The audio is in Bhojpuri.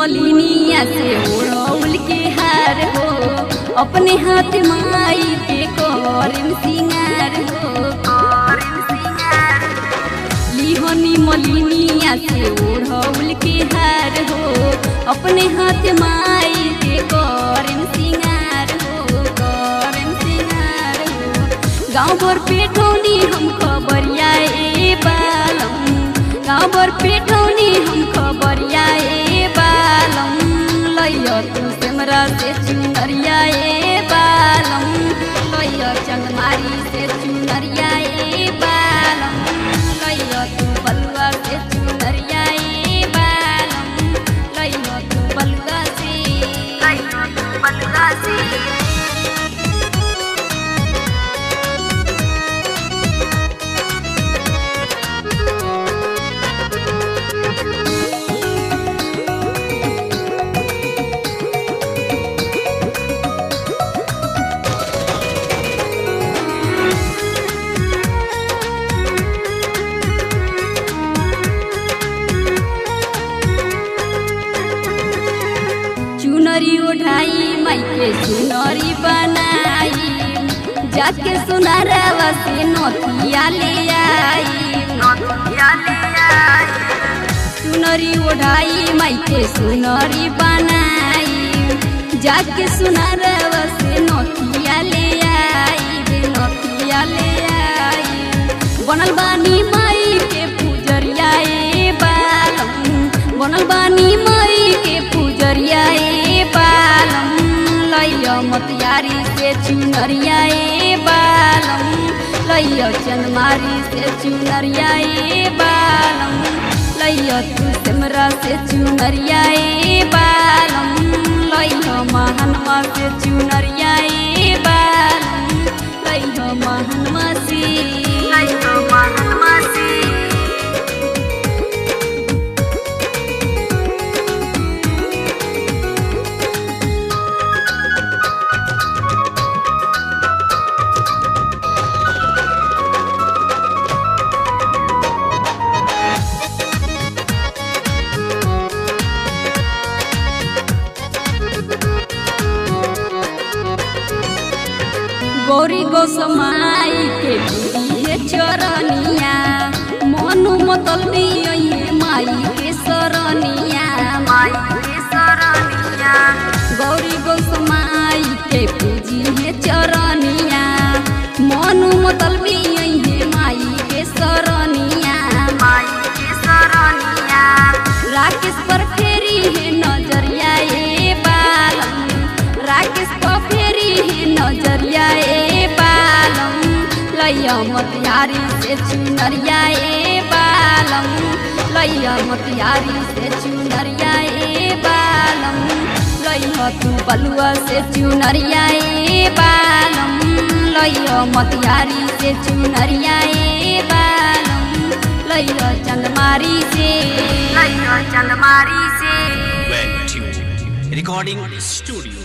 मलिनिया से ओढ़ौल के हार हो, अपने हाथ माई के करेम सिंगार हो। लिहनी मलिनिया से ओढ़ौल के हार हो, अपने हाथ माई के करेम सिंगार हो, करेम सिंगार हो। गाँव भर पेठौनी हम खबरिया ए बालम, गाँव भर पेठौनी हम खबरिया ए बालम। लैया तू सेमरा से चुनरिया ए बालम, लैया चंदमारी से चुनरिया ए बालम। लैया तू बलुआ से चुनरिया ए बालम, लैया तू बलुआ से, लैया तू बलुआ से। चुनरी ओढ़ाई माई के चुनरी बनाई, जाके सुनारवा से नथिया ले आई, नथिया ले आई। चुनरी ओढ़ाई माई के चुनरी बनाई, जाके सुनारवा से नथिया ले आई, नथिया ले आई। बनल बानी माई के पूजरिया ए बालम, बनल बानी माई के पूजरिया ए बालम। लैया मोतियारी से चुनरिया ए बालम, लैया चंदमारी से चुनरिया ए बालम। लैया तू सेमरा से चुनरिया ए बालम, लैया महानवा से चुनरिया ए बालम। लैया महानवा से, लैया महानवा से। गौरी गोसमाई के बुझिए चरनिया, मनु मतलबी माई के सरनिया, माई के सरनिया। गौरी गोसमाई के बुझिए चरनिया, मनु मतलबी माई के सरनिया, माई के सरनिया। राकेश पर फेरी है नजरिया ए बालम, राकेश पर फेरी है नजरिया ए बालम। लैया मोतियारी से चुनरिया ए बालम, लैया मोतियारी से चुनरिया ए बालम। लैया तू बलुआ से चुनरिया ए बालम, लैया मोतियारी से चुनरिया ए बालम। लैया चंदमारी से, लैया चंदमारी से। Recording Studio।